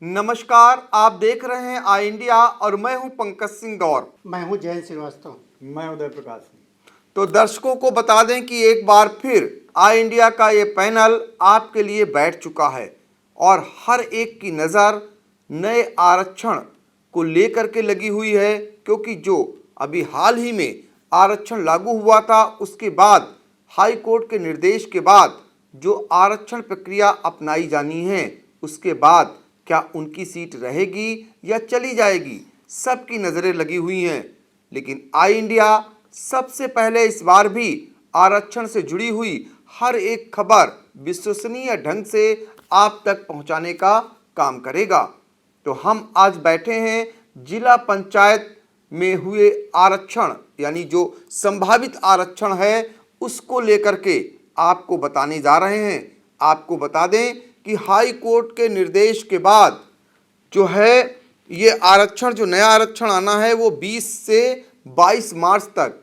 नमस्कार, आप देख रहे हैं आई इंडिया और मैं हूं पंकज सिंह गौर। मैं हूं जयंत श्रीवास्तव। मैं उदय प्रकाश सिंह। तो दर्शकों को बता दें कि एक बार फिर आई इंडिया का ये पैनल आपके लिए बैठ चुका है और हर एक की नज़र नए आरक्षण को लेकर के लगी हुई है, क्योंकि जो अभी हाल ही में आरक्षण लागू हुआ था उसके बाद हाई कोर्ट के निर्देश के बाद जो आरक्षण प्रक्रिया अपनाई जानी है, उसके बाद क्या उनकी सीट रहेगी या चली जाएगी, सबकी नज़रें लगी हुई हैं। लेकिन आई इंडिया सबसे पहले इस बार भी आरक्षण से जुड़ी हुई हर एक खबर विश्वसनीय ढंग से आप तक पहुंचाने का काम करेगा। तो हम आज बैठे हैं जिला पंचायत में हुए आरक्षण यानी जो संभावित आरक्षण है उसको लेकर के आपको बताने जा रहे हैं। आपको बता दें कि हाई कोर्ट के निर्देश के बाद जो है ये आरक्षण, जो नया आरक्षण आना है वो 20 से 22 मार्च तक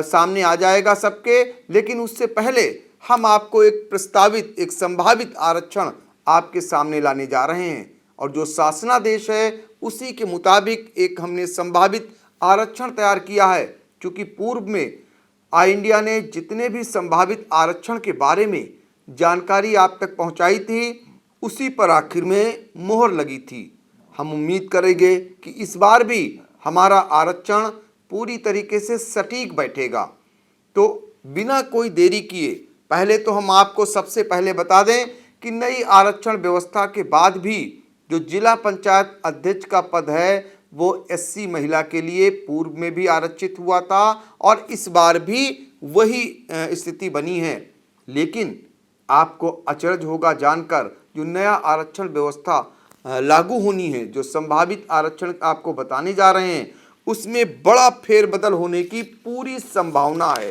सामने आ जाएगा सबके। लेकिन उससे पहले हम आपको एक प्रस्तावित, एक संभावित आरक्षण आपके सामने लाने जा रहे हैं और जो शासनादेश है उसी के मुताबिक एक हमने संभावित आरक्षण तैयार किया है। क्योंकि पूर्व में आई इंडिया ने जितने भी संभावित आरक्षण के बारे में जानकारी आप तक पहुंचाई थी उसी पर आखिर में मोहर लगी थी। हम उम्मीद करेंगे कि इस बार भी हमारा आरक्षण पूरी तरीके से सटीक बैठेगा। तो बिना कोई देरी किए पहले तो हम आपको सबसे पहले बता दें कि नई आरक्षण व्यवस्था के बाद भी जो जिला पंचायत अध्यक्ष का पद है वो एससी महिला के लिए पूर्व में भी आरक्षित हुआ था और इस बार भी वही स्थिति बनी है। लेकिन आपको अचरज होगा जानकर जो नया आरक्षण व्यवस्था लागू होनी है, जो संभावित आरक्षण आपको बताने जा रहे हैं उसमें बड़ा फेरबदल होने की पूरी संभावना है।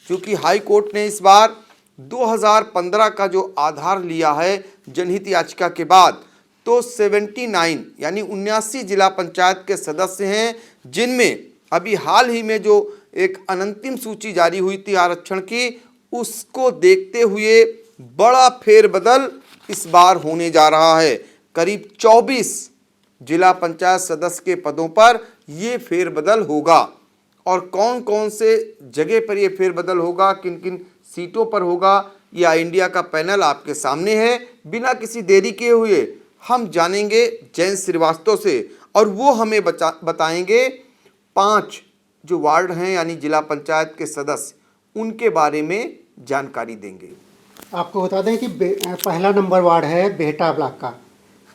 क्योंकि हाई कोर्ट ने इस बार 2015 का जो आधार लिया है जनहित याचिका के बाद, तो 79 यानी 79 जिला पंचायत के सदस्य हैं, जिनमें अभी हाल ही में जो एक अनंतिम सूची जारी हुई थी आरक्षण की, उसको देखते हुए बड़ा फेरबदल इस बार होने जा रहा है। करीब 24 जिला पंचायत सदस्य के पदों पर ये फेरबदल होगा। और कौन कौन से जगह पर ये फेरबदल होगा, किन किन सीटों पर होगा, ये आई इंडिया का पैनल आपके सामने है। बिना किसी देरी किए हुए हम जानेंगे जयंत श्रीवास्तव से और वो हमें बताएंगे 5 जो वार्ड हैं यानी जिला पंचायत के सदस्य, उनके बारे में जानकारी देंगे। आपको बता दें कि पहला नंबर वार्ड है बेहटा ब्लॉक का।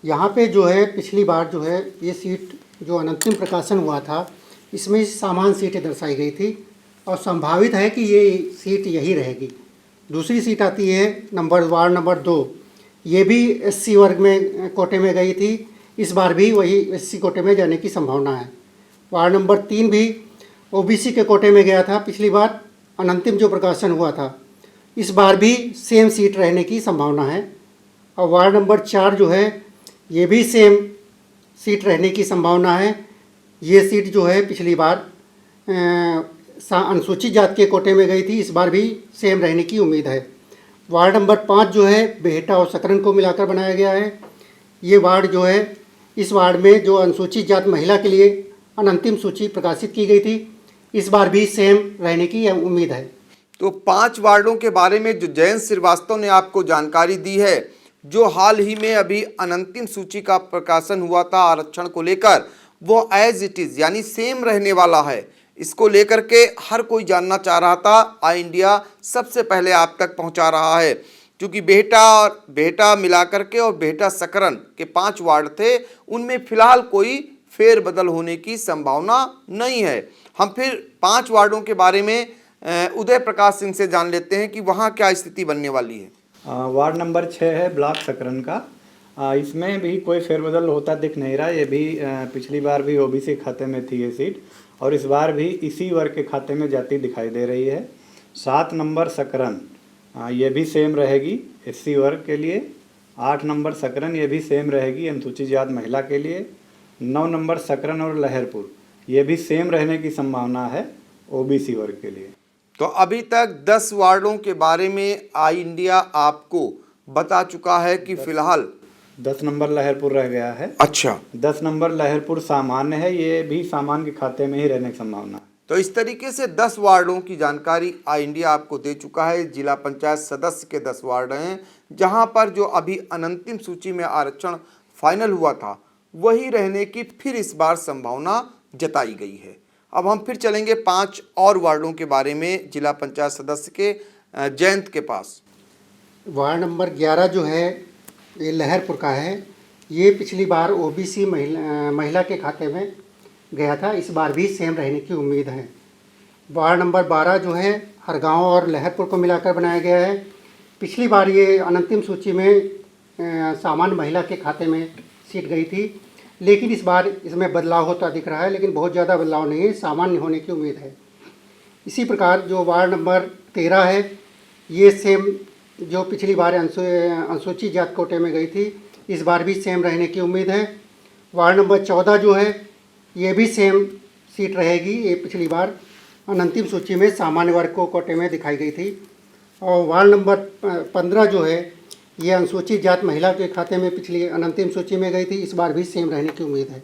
यहाँ पे जो है पिछली बार जो है ये सीट जो अंतिम प्रकाशन हुआ था इसमें सामान्य सीटें दर्शाई गई थी और संभावित है कि ये सीट यही रहेगी। दूसरी सीट आती है वार्ड नंबर 2। ये भी एससी वर्ग में कोटे में गई थी, इस बार भी वही एससी कोटे में जाने की संभावना है। वार्ड नंबर 3 भी ओबीसी के कोटे में गया था पिछली बार, अंतिम जो प्रकाशन हुआ था, इस बार भी सेम सीट रहने की संभावना है। और वार्ड नंबर 4 जो है ये भी सेम सीट रहने की संभावना है। ये सीट जो है पिछली बार अनुसूचित जाति के कोटे में गई थी, इस बार भी सेम रहने की उम्मीद है। वार्ड नंबर 5 जो है बेहटा और सकरन को मिलाकर बनाया गया है। ये वार्ड जो है, इस वार्ड में जो अनुसूचित जाति महिला के लिए अंतिम सूची प्रकाशित की गई थी, इस बार भी सेम रहने की उम्मीद है। तो 5 वार्डों के बारे में जो जयंत श्रीवास्तव ने आपको जानकारी दी है, जो हाल ही में अभी अंतिम सूची का प्रकाशन हुआ था आरक्षण को लेकर, वो एज इट इज़ यानी सेम रहने वाला है। इसको लेकर के हर कोई जानना चाह रहा था, आई इंडिया सबसे पहले आप तक पहुंचा रहा है। क्योंकि बेहटा मिलाकर के और बेहटा सकरन के 5 वार्ड थे, उनमें फिलहाल कोई फेरबदल होने की संभावना नहीं है। हम फिर 5 वार्डों के बारे में उदय प्रकाश सिंह से जान लेते हैं कि वहाँ क्या स्थिति बनने वाली है। वार्ड नंबर 6 है ब्लॉक सकरन का। इसमें भी कोई फेरबदल होता दिख नहीं रहा। ये भी पिछली बार भी ओबीसी खाते में थी ये सीट और इस बार भी इसी वर्ग के खाते में जाती दिखाई दे रही है। 7 नंबर सकरन, ये भी सेम रहेगी एससी वर्ग के लिए। 8 नंबर सकरन, ये भी सेम रहेगी अनुसूचित जाति महिला के लिए। 9 नंबर सकरन और लहरपुर, ये भी सेम रहने की संभावना है ओबीसी वर्ग के लिए। तो अभी तक 10 वार्डों के बारे में आई इंडिया आपको बता चुका है कि फिलहाल 10 नंबर लहरपुर रह गया है। अच्छा, 10 नंबर लहरपुर सामान्य है, ये भी सामान्य के खाते में ही रहने की संभावना है। तो इस तरीके से 10 वार्डों की जानकारी आई इंडिया आपको दे चुका है। जिला पंचायत सदस्य के 10 वार्ड हैं, जहां पर जो अभी अनंतिम सूची में आरक्षण फाइनल हुआ था वही रहने की फिर इस बार संभावना जताई गई है। अब हम फिर चलेंगे 5 और वार्डों के बारे में जिला पंचायत सदस्य के जयंत के पास। वार्ड नंबर 11 जो है ये लहरपुर का है। ये पिछली बार ओबीसी महिला के खाते में गया था, इस बार भी सेम रहने की उम्मीद है। वार्ड नंबर 12 जो है हरगांव और लहरपुर को मिलाकर बनाया गया है। पिछली बार ये अनंतिम सूची में सामान्य महिला के खाते में सीट गई थी, लेकिन इस बार इसमें बदलाव होता दिख रहा है, लेकिन बहुत ज़्यादा बदलाव नहीं है, सामान्य होने की उम्मीद है। इसी प्रकार जो वार्ड नंबर 13 है ये सेम जो पिछली बार अनुसूचित जात कोटे में गई थी, इस बार भी सेम रहने की उम्मीद है। वार्ड नंबर 14 जो है ये भी सेम सीट रहेगी, ये पिछली बार अनंतिम सूची में सामान्य वर्ग को कोटे में दिखाई गई थी। और वार्ड नंबर 15 जो है ये अनुसूचित जात महिला के खाते में पिछली अनंतिम सूची में गई थी, इस बार भी सेम रहने की उम्मीद है।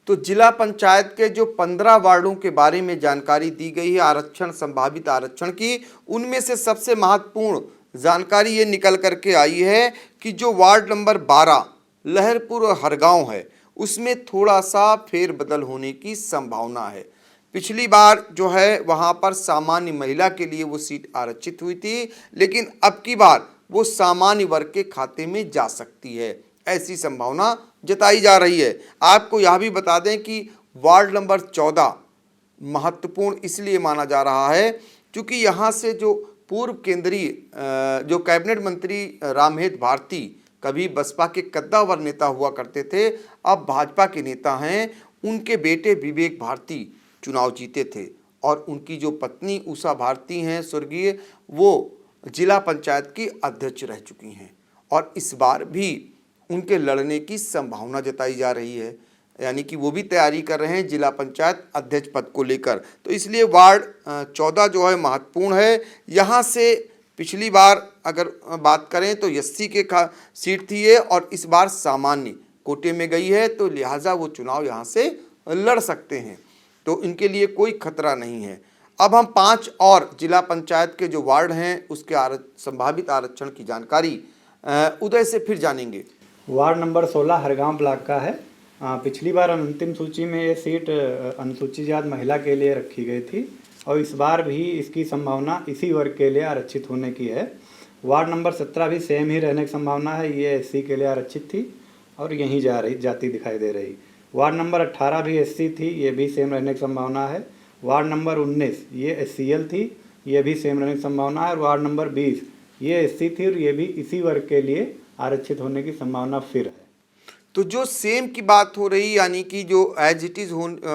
तो जिला पंचायत के जो 15 वार्डों के बारे में जानकारी दी गई है आरक्षण, संभावित आरक्षण की, उनमें से सबसे महत्वपूर्ण जानकारी ये निकल करके आई है कि जो वार्ड नंबर 12 लहरपुर और हरगांव है उसमें थोड़ा सा फेरबदल होने की संभावना है। पिछली बार जो है वहां पर सामान्य महिला के लिए वो सीट आरक्षित हुई थी, लेकिन अब की बार वो सामान्य वर्ग के खाते में जा सकती है, ऐसी संभावना जताई जा रही है। आपको यह भी बता दें कि वार्ड नंबर 14 महत्वपूर्ण इसलिए माना जा रहा है क्योंकि यहाँ से जो पूर्व केंद्रीय जो कैबिनेट मंत्री रामहेत भारती कभी बसपा के कद्दावर नेता हुआ करते थे, अब भाजपा के नेता हैं, उनके बेटे विवेक भारती चुनाव जीते थे और उनकी जो पत्नी उषा भारती हैं स्वर्गीय, वो जिला पंचायत की अध्यक्ष रह चुकी हैं और इस बार भी उनके लड़ने की संभावना जताई जा रही है, यानी कि वो भी तैयारी कर रहे हैं जिला पंचायत अध्यक्ष पद को लेकर। तो इसलिए वार्ड 14 जो है महत्वपूर्ण है। यहाँ से पिछली बार अगर बात करें तो 80 के सीट थी ये और इस बार सामान्य कोटे में गई है, तो लिहाजा वो चुनाव यहाँ से लड़ सकते हैं, तो इनके लिए कोई खतरा नहीं है। अब हम 5 और जिला पंचायत के जो वार्ड हैं उसके संभावित आरक्षण की जानकारी उदय से फिर जानेंगे। वार्ड नंबर 16 हरगांव ब्लॉक का है। पिछली बार अंतिम सूची में ये सीट अनुसूचित जाति महिला के लिए रखी गई थी और इस बार भी इसकी संभावना इसी वर्ग के लिए आरक्षित होने की है। वार्ड नंबर 17 भी सेम ही रहने की संभावना है, ये एससी के लिए आरक्षित थी और यहीं जाती दिखाई दे रही। वार्ड नंबर 18 भी एससी थी, ये भी सेम रहने की संभावना है। वार्ड नंबर 19 ये एससीएल थी, ये भी सेम रहने की संभावना है। और वार्ड नंबर 20 ये एससी थी और ये भी इसी वर्ग के लिए आरक्षित होने की संभावना फिर है। तो जो सेम की बात हो रही, यानी कि जो एज इट इज़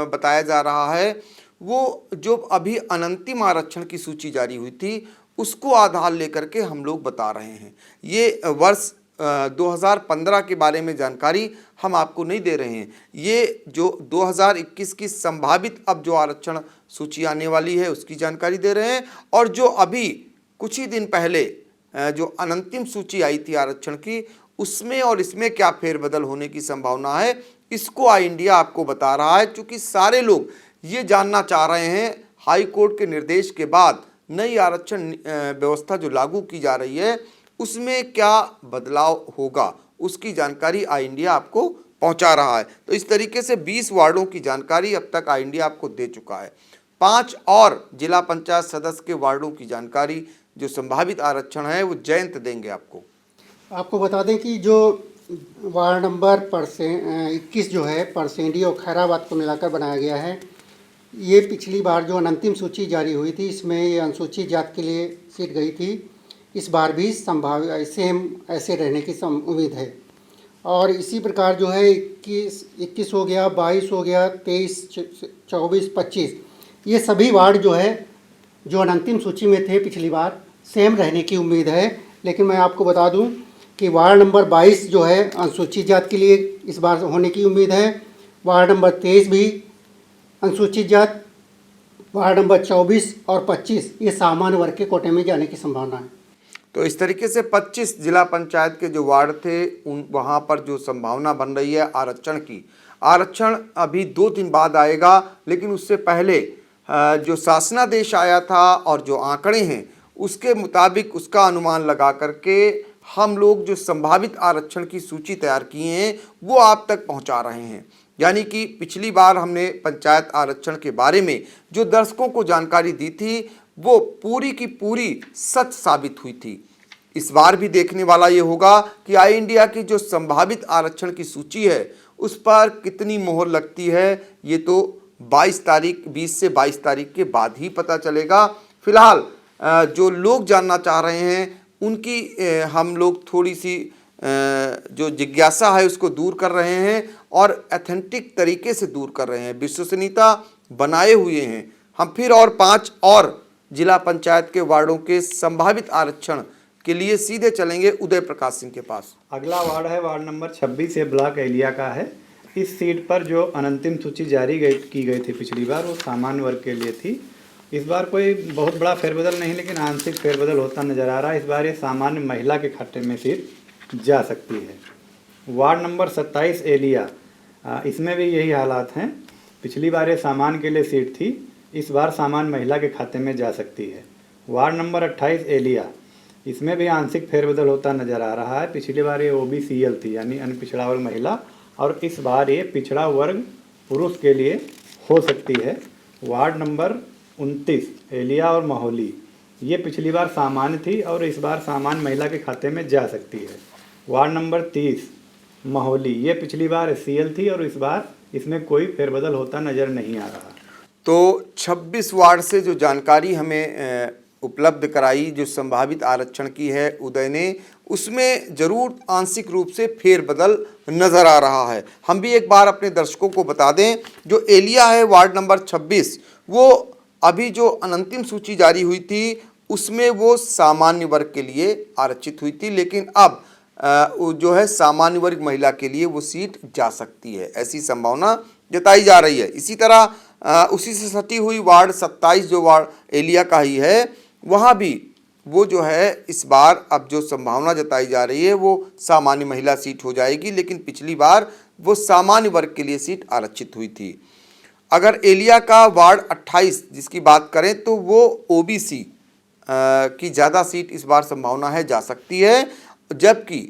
बताया जा रहा है, वो जो अभी अनंतिम आरक्षण की सूची जारी हुई थी उसको आधार लेकर के हम लोग बता रहे हैं। ये वर्ष 2015 के बारे में जानकारी हम आपको नहीं दे रहे हैं, ये जो 2021 की संभावित अब जो आरक्षण सूची आने वाली है उसकी जानकारी दे रहे हैं। और जो अभी कुछ ही दिन पहले जो अनंतिम सूची आई थी आरक्षण की, उसमें और इसमें क्या फेरबदल होने की संभावना है, इसको आई इंडिया आपको बता रहा है, क्योंकि सारे लोग ये जानना चाह रहे हैं हाई कोर्ट के निर्देश के बाद नई आरक्षण व्यवस्था जो लागू की जा रही है उसमें क्या बदलाव होगा, उसकी जानकारी आई इंडिया आपको पहुंचा रहा है। तो इस तरीके से 20 वार्डों की जानकारी अब तक आई इंडिया आपको दे चुका है। 5 और जिला पंचायत सदस्य के वार्डों की जानकारी जो संभावित आरक्षण है वो जयंत देंगे आपको। आपको बता दें कि जो वार्ड नंबर 21 जो है परसेंडी और खैराबाद को मिलाकर बनाया गया है, ये पिछली बार जो अनंतिम सूची जारी हुई थी इसमें ये अनुसूचित जाति के लिए सीट गई थी, इस बार भी संभावित सेम ऐसे रहने की उम्मीद है। और इसी प्रकार जो है 21 हो गया, 22 हो गया, 23, 24, 25 ये सभी वार्ड जो है जो अनंतिम सूची में थे पिछली बार सेम रहने की उम्मीद है। लेकिन मैं आपको बता दूं कि वार्ड नंबर 22 जो है अनुसूचित जाति के लिए इस बार होने की उम्मीद है। वार्ड नंबर 23 भी अनुसूचित जाति, वार्ड नंबर 24 और 25 ये सामान्य वर्ग के कोटे में जाने की संभावना है। तो इस तरीके से 25 जिला पंचायत के जो वार्ड थे उन वहाँ पर जो संभावना बन रही है आरक्षण की, आरक्षण अभी 2 दिन बाद आएगा, लेकिन उससे पहले जो शासनादेश आया था और जो आंकड़े हैं उसके मुताबिक उसका अनुमान लगा करके हम लोग जो संभावित आरक्षण की सूची तैयार किए हैं वो आप तक पहुंचा रहे हैं। यानी कि पिछली बार हमने पंचायत आरक्षण के बारे में जो दर्शकों को जानकारी दी थी वो पूरी की पूरी सच साबित हुई थी। इस बार भी देखने वाला ये होगा कि आई इंडिया की जो संभावित आरक्षण की सूची है उस पर कितनी मोहर लगती है। ये तो 20 से 22 तारीख के बाद ही पता चलेगा। फिलहाल जो लोग जानना चाह रहे हैं उनकी हम लोग थोड़ी सी जो जिज्ञासा है उसको दूर कर रहे हैं और ऑथेंटिक तरीके से दूर कर रहे हैं, विश्वसनीयता बनाए हुए हैं। हम फिर और 5 और जिला पंचायत के वार्डों के संभावित आरक्षण के लिए सीधे चलेंगे उदय प्रकाश सिंह के पास। अगला वार्ड है वार्ड नंबर 26, ये ब्लॉक एलिया का है। इस सीट पर जो अंतिम सूची जारी की गई थी पिछली बार वो सामान्य वर्ग के लिए थी। इस बार कोई बहुत बड़ा फेरबदल नहीं, लेकिन आंशिक फेरबदल होता नजर आ रहा है। इस बार ये सामान्य महिला के खाते में सीट जा सकती है। वार्ड नंबर 27 एलिया, इसमें भी यही हालात हैं। पिछली बार ये सामान्य के लिए सीट थी, इस बार सामान्य महिला के खाते में जा सकती है। वार्ड नंबर 28 एलिया, इसमें भी आंशिक फेरबदल होता नजर आ रहा है। पिछली बार ये OBCL थी यानी अन्य पिछड़ा वर्ग महिला, और इस बार ये पिछड़ा वर्ग पुरुष के लिए हो सकती है। वार्ड नंबर 29 एलिया और महोली, ये पिछली बार सामान्य थी और इस बार सामान्य महिला के खाते में जा सकती है। वार्ड नंबर 30 महोली, ये पिछली बार SCL थी और इस बार इसमें कोई फेरबदल होता नज़र नहीं आ रहा। तो 26 वार्ड से जो जानकारी हमें उपलब्ध कराई जो संभावित आरक्षण की है उदय ने, उसमें जरूर आंशिक रूप से फेरबदल नजर आ रहा है। हम भी एक बार अपने दर्शकों को बता दें, जो एलिया है वार्ड नंबर 26, वो अभी जो अंतिम सूची जारी हुई थी उसमें वो सामान्य वर्ग के लिए आरक्षित हुई थी, लेकिन अब जो है सामान्य वर्ग महिला के लिए वो सीट जा सकती है, ऐसी संभावना जताई जा रही है। इसी तरह उसी से सटी हुई वार्ड 27 जो वार्ड एलिया का ही है, वहाँ भी वो जो है इस बार अब जो संभावना जताई जा रही है वो सामान्य महिला सीट हो जाएगी, लेकिन पिछली बार वो सामान्य वर्ग के लिए सीट आरक्षित हुई थी। अगर एलिया का वार्ड 28 जिसकी बात करें तो वो OBC की ज़्यादा सीट इस बार संभावना है जा सकती है, जबकि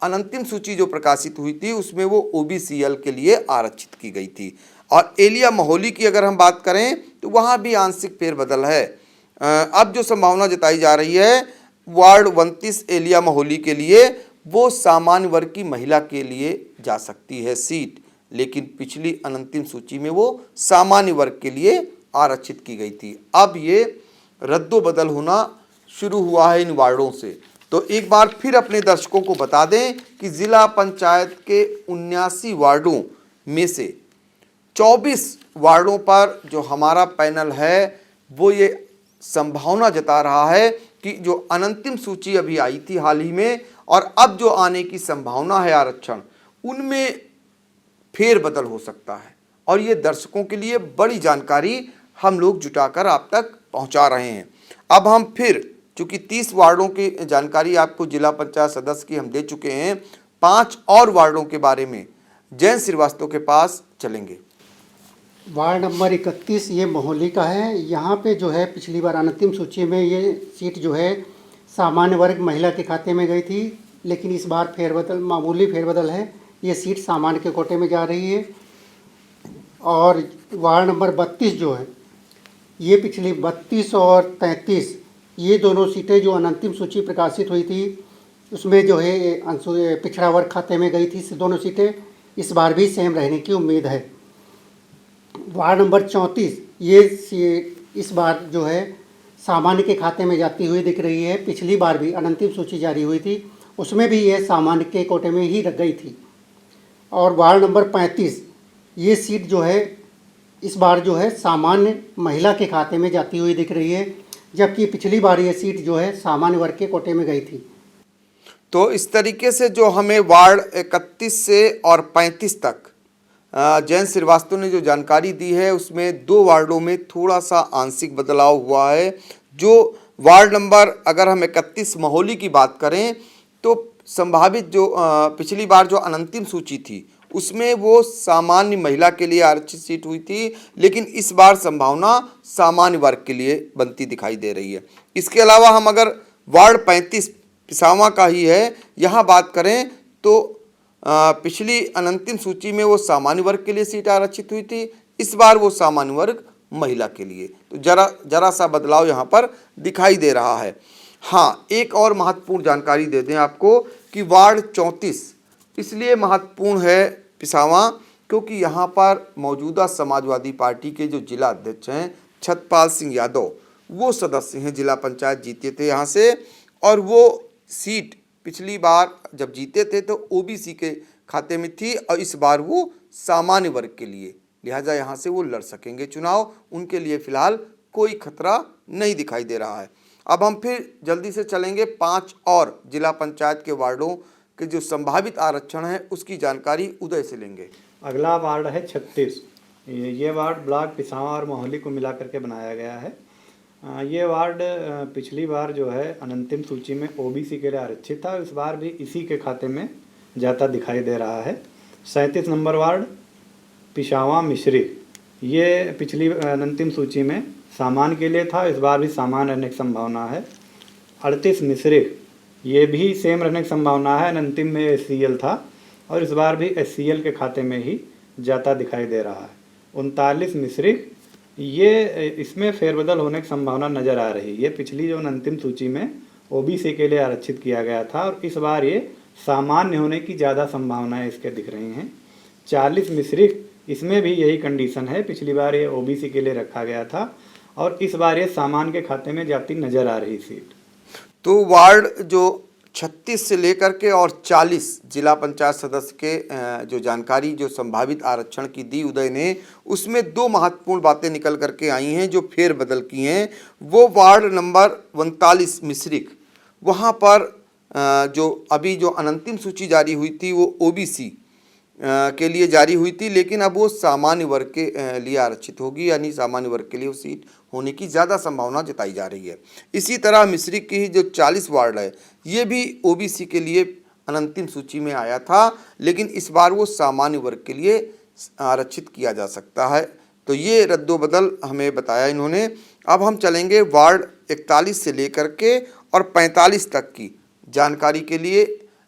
अंतिम सूची जो प्रकाशित हुई थी उसमें वो OBCL के लिए आरक्षित की गई थी। और एलिया महोली की अगर हम बात करें तो वहाँ भी आंशिक फेरबदल है। अब जो संभावना जताई जा रही है वार्ड 29 एलिया महोली के लिए, वो सामान्य वर्ग की महिला के लिए जा सकती है सीट, लेकिन पिछली अंतिम सूची में वो सामान्य वर्ग के लिए आरक्षित की गई थी। अब ये रद्दोबदल होना शुरू हुआ है इन वार्डों से। तो एक बार फिर अपने दर्शकों को बता दें कि जिला पंचायत के 79 वार्डों में से 24 वार्डों पर जो हमारा पैनल है वो ये संभावना जता रहा है कि जो अंतिम सूची अभी आई थी हाल ही में और अब जो आने की संभावना है आरक्षण, उनमें फेरबदल हो सकता है। और ये दर्शकों के लिए बड़ी जानकारी हम लोग जुटाकर आप तक पहुंचा रहे हैं। अब हम फिर चूंकि 30 वार्डों की जानकारी आपको जिला पंचायत सदस्य की हम दे चुके हैं, 5 और वार्डों के बारे में जैन श्रीवास्तव के पास चलेंगे। वार्ड नंबर 31 ये महोली का है। यहाँ पे जो है पिछली बार अंतिम सूची में ये सीट जो है सामान्य वर्ग महिला के खाते में गई थी, लेकिन इस बार फेरबदल, मामूली फेरबदल है, ये सीट सामान्य के कोटे में जा रही है। और वार्ड नंबर 32 जो है ये पिछली 32 और 33 ये दोनों सीटें जो अंतिम सूची प्रकाशित हुई थी उसमें जो है पिछड़ा वर्ग खाते में गई थी दोनों सीटें, इस बार भी सेम रहने की उम्मीद है। वार्ड नंबर 34 ये सीट इस बार जो है सामान्य के खाते में जाती हुई दिख रही है। पिछली बार भी अंतिम सूची जारी हुई थी उसमें भी ये सामान्य के कोटे में ही रख गई थी। और वार्ड नंबर 35 ये सीट जो है इस बार जो है सामान्य महिला के खाते में जाती हुई दिख रही है, जबकि पिछली बार ये सीट जो है सामान्य वर्ग के कोटे में गई थी। तो इस तरीके से जो हमें वार्ड 31 से और 35 तक जैन श्रीवास्तव ने जो जानकारी दी है उसमें 2 वार्डों में थोड़ा सा आंशिक बदलाव हुआ है। जो वार्ड नंबर अगर हम 31 महोली की बात करें तो संभावित जो पिछली बार जो अनंतिम सूची थी उसमें वो सामान्य महिला के लिए आरक्षित सीट हुई थी, लेकिन इस बार संभावना सामान्य वर्ग के लिए बनती दिखाई दे रही है। इसके अलावा हम अगर वार्ड 35 पिसावा का ही है, यहाँ बात करें तो पिछली अनंतिम सूची में वो सामान्य वर्ग के लिए सीट आरक्षित हुई थी, इस बार वो सामान्य वर्ग महिला के लिए, तो जरा सा बदलाव यहाँ पर दिखाई दे रहा है। हाँ, एक और महत्वपूर्ण जानकारी दे दें आपको कि वार्ड 34 इसलिए महत्वपूर्ण है पिसावा क्योंकि यहाँ पर मौजूदा समाजवादी पार्टी के जो जिला अध्यक्ष हैं छतपाल सिंह यादव, वो सदस्य हैं, जिला पंचायत जीते थे यहाँ से, और वो सीट पिछली बार जब जीते थे तो ओबीसी के खाते में थी और इस बार वो सामान्य वर्ग के लिए, लिहाजा यहाँ से वो लड़ सकेंगे चुनाव, उनके लिए फिलहाल कोई खतरा नहीं दिखाई दे रहा है। अब हम फिर जल्दी से चलेंगे 5 और जिला पंचायत के वार्डों के जो संभावित आरक्षण है उसकी जानकारी उदय से लेंगे। अगला वार्ड है 36। ये वार्ड ब्लॉक पिसावा और मोहाली को मिला करके बनाया गया है। ये वार्ड पिछली बार जो है अनंतिम सूची में ओबीसी के लिए आरक्षित था, इस बार भी इसी के खाते में जाता दिखाई दे रहा है। 37 नंबर वार्ड पिसावा मिश्री, ये पिछली अनंतिम सूची में सामान्य के लिए था, इस बार भी सामान्य रहने की संभावना है। 38 मिश्री, ये भी सेम रहने की संभावना है, अनंतिम में एससीएल था और इस बार भी एससीएल के खाते में ही जाता दिखाई दे रहा है। 39 मिश्री, ये इसमें फेरबदल होने की संभावना नज़र आ रही है। ये पिछली जो अंतिम सूची में ओबीसी के लिए आरक्षित किया गया था और इस बार ये सामान्य होने की ज़्यादा संभावनाएं इसके दिख रही हैं। 40 मिश्री, इसमें भी यही कंडीशन है, पिछली बार ये ओबीसी के लिए रखा गया था और इस बार ये सामान्य के खाते में जाती नज़र आ रही सीट। तो वार्ड जो 36 से लेकर के और 40 जिला पंचायत सदस्य के जो जानकारी जो संभावित आरक्षण की दी उदय ने, उसमें 2 महत्वपूर्ण बातें निकल करके आई हैं जो फेरबदल की हैं। वो वार्ड नंबर 39 मिश्रिक, वहाँ पर जो अभी जो अनंतिम सूची जारी हुई थी वो ओबीसी के लिए जारी हुई थी, लेकिन अब वो सामान्य वर्ग के लिए आरक्षित होगी, यानी सामान्य वर्ग के लिए वो सीट होने की ज़्यादा संभावना जताई जा रही है। इसी तरह मिश्रिक की जो 40 वार्ड है ये भी ओबीसी के लिए अनंतिम सूची में आया था, लेकिन इस बार वो सामान्य वर्ग के लिए आरक्षित किया जा सकता है। तो ये रद्दोबदल हमें बताया इन्होंने। अब हम चलेंगे वार्ड 41 से लेकर के और 45 तक की जानकारी के लिए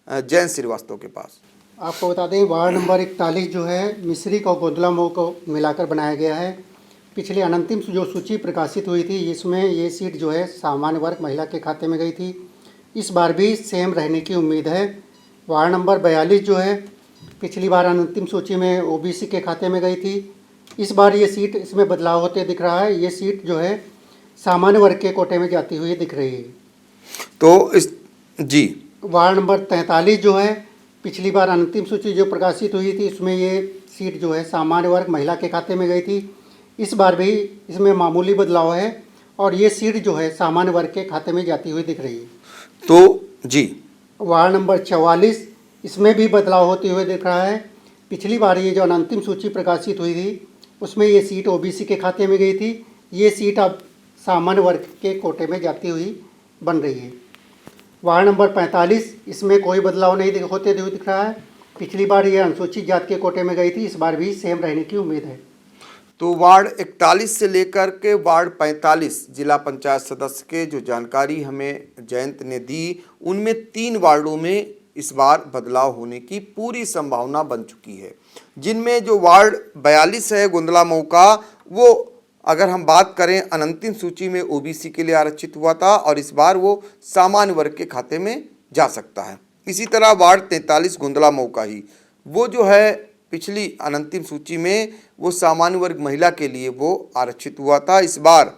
जैन श्रीवास्तव के पास। आपको बता दें वार्ड नंबर 41 जो है मिश्रिक और गोदला मऊ को मिलाकर बनाया गया है। पिछली अनंतिम जो सूची प्रकाशित हुई थी इसमें ये सीट जो है सामान्य वर्ग महिला के खाते में गई थी, इस बार भी सेम रहने की उम्मीद है। वार्ड नंबर 42 जो है पिछली बार अनंतिम सूची में ओबीसी के खाते में गई थी, इस बार ये सीट इसमें बदलाव होते दिख रहा है, ये सीट जो है सामान्य वर्ग के कोटे में जाती हुई दिख रही है। तो इस जी वार्ड नंबर 43 जो है पिछली बार अंतिम सूची जो प्रकाशित हुई थी उसमें ये सीट जो है सामान्य वर्ग महिला के खाते में गई थी, इस बार भी इसमें मामूली बदलाव है और ये सीट जो है सामान्य वर्ग के खाते में जाती हुई दिख रही है। तो जी वार्ड नंबर 44, इसमें भी बदलाव होते हुए दिख रहा है। पिछली बार ये जो अंतिम सूची प्रकाशित हुई थी उसमें ये सीट ओबीसी के खाते में गई थी, ये सीट अब सामान्य वर्ग के कोटे में जाती हुई बन रही है। वार्ड नंबर 45, इसमें कोई बदलाव नहीं होते हुए दिख रहा है, पिछली बार ये अनुसूचित जाति के कोटे में गई थी, इस बार भी सेम रहने की उम्मीद है। तो वार्ड 41 से लेकर के वार्ड 45 जिला पंचायत सदस्य के जो जानकारी हमें जयंत ने दी, उनमें 3 वार्डों में इस बार बदलाव होने की पूरी संभावना बन चुकी है, जिनमें जो वार्ड 42 है गोंदला मऊ का, वो अगर हम बात करें अनंतिम सूची में ओबीसी के लिए आरक्षित हुआ था और इस बार वो सामान्य वर्ग के खाते में जा सकता है। इसी तरह वार्ड 43 गोंदला मऊ का ही, वो जो है पिछली अनंतिम सूची में वो सामान्य वर्ग महिला के लिए वो आरक्षित हुआ था, इस बार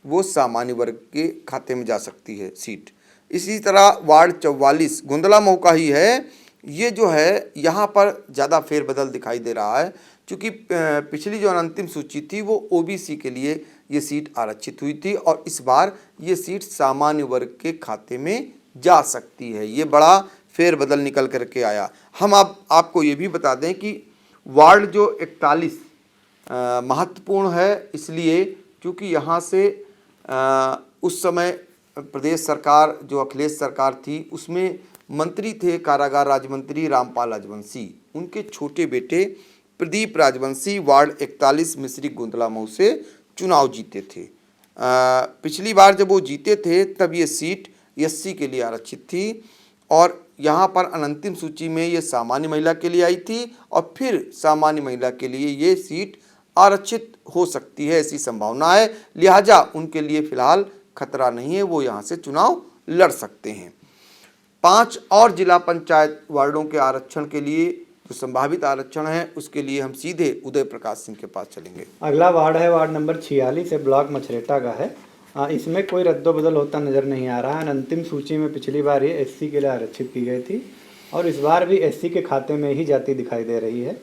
वो सामान्य वर्ग के खाते में जा सकती है सीट। इसी तरह वार्ड 44 गोंदला मऊ का ही है, ये जो है यहाँ पर ज़्यादा फेरबदल दिखाई दे रहा है, क्योंकि पिछली जो अंतिम सूची थी वो ओबीसी के लिए ये सीट आरक्षित हुई थी और इस बार ये सीट सामान्य वर्ग के खाते में जा सकती है। ये बड़ा फेरबदल निकल करके आया। हम आपको ये भी बता दें कि वार्ड जो 41 महत्वपूर्ण है, इसलिए क्योंकि यहाँ से उस समय प्रदेश सरकार जो अखिलेश सरकार थी उसमें मंत्री थे कारागार राज्य मंत्री रामपाल राजवंशी। उनके छोटे बेटे प्रदीप राजवंशी वार्ड 41 मिश्री गोंदला मऊ से चुनाव जीते थे। पिछली बार जब वो जीते थे तब ये सीट एससी के लिए आरक्षित थी और यहाँ पर अनंतिम सूची में ये सामान्य महिला के लिए आई थी और फिर सामान्य महिला के लिए ये सीट आरक्षित हो सकती है, ऐसी संभावना है। लिहाजा उनके लिए फिलहाल खतरा नहीं है, वो यहाँ से चुनाव लड़ सकते हैं। 5 और जिला पंचायत वार्डों के आरक्षण के लिए जो संभावित आरक्षण है उसके लिए हम सीधे उदय प्रकाश सिंह के पास चलेंगे। अगला वार्ड है वार्ड नंबर 46 है, ब्लॉक मछरेटा का है। इसमें कोई रद्दोबदल होता नज़र नहीं आ रहा है। अंतिम सूची में पिछली बार ये एससी के लिए आरक्षित की गई थी और इस बार भी एससी के खाते में ही जाति दिखाई दे रही है।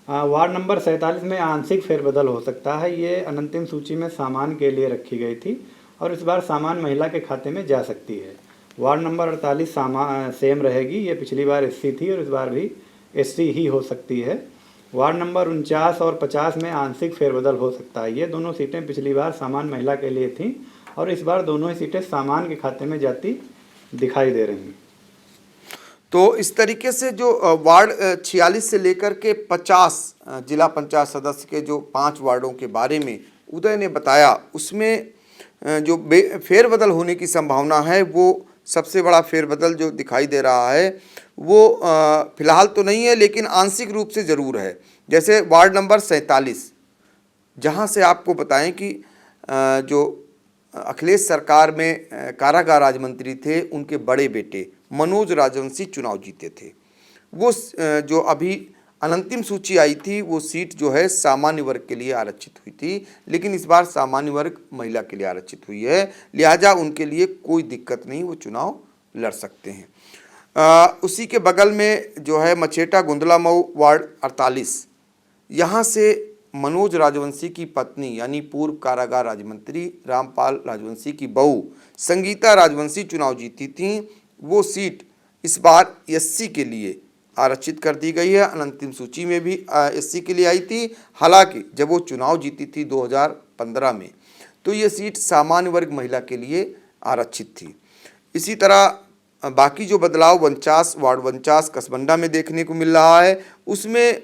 वार्ड नंबर 47 में आंशिक फेरबदल हो सकता है। ये अनंतिम सूची में सामान्य के लिए रखी गई थी और इस बार सामान्य महिला के खाते में जा सकती है। वार्ड नंबर 48 सेम रहेगी, ये पिछली बार एससी थी और इस बार भी एससी ही हो सकती है। वार्ड नंबर 49 और 50 में आंशिक फेरबदल हो सकता है। ये दोनों सीटें पिछली बार सामान्य महिला के लिए थीं और इस बार दोनों ही सीटें सामान्य के खाते में जाती दिखाई दे रही हैं। तो इस तरीके से जो वार्ड 46 से लेकर के 50 जिला पंचायत सदस्य के जो 5 वार्डों के बारे में उदय ने बताया, उसमें जो फेरबदल होने की संभावना है वो सबसे बड़ा फेरबदल जो दिखाई दे रहा है वो फिलहाल तो नहीं है लेकिन आंशिक रूप से ज़रूर है। जैसे वार्ड नंबर 47 जहां से आपको बताएं कि जो अखिलेश सरकार में कारागार राज्य मंत्री थे उनके बड़े बेटे मनोज राजवंशी चुनाव जीते थे। वो जो अभी अनंतिम सूची आई थी वो सीट जो है सामान्य वर्ग के लिए आरक्षित हुई थी, लेकिन इस बार सामान्य वर्ग महिला के लिए आरक्षित हुई है। लिहाजा उनके लिए कोई दिक्कत नहीं, वो चुनाव लड़ सकते हैं। उसी के बगल में जो है मछेटा गोंदला मऊ वार्ड 48, यहाँ से मनोज राजवंशी की पत्नी यानी पूर्व कारागार राज्य मंत्री रामपाल राजवंशी की बहू संगीता राजवंशी चुनाव जीती थी। वो सीट इस बार एससी के लिए आरक्षित कर दी गई है। अनंतिम सूची में भी एससी के लिए आई थी। हालांकि जब वो चुनाव जीती थी 2015 में तो ये सीट सामान्य वर्ग महिला के लिए आरक्षित थी। इसी तरह बाकी जो बदलाव 49 वार्ड 49 कसबंडा में देखने को मिल रहा है उसमें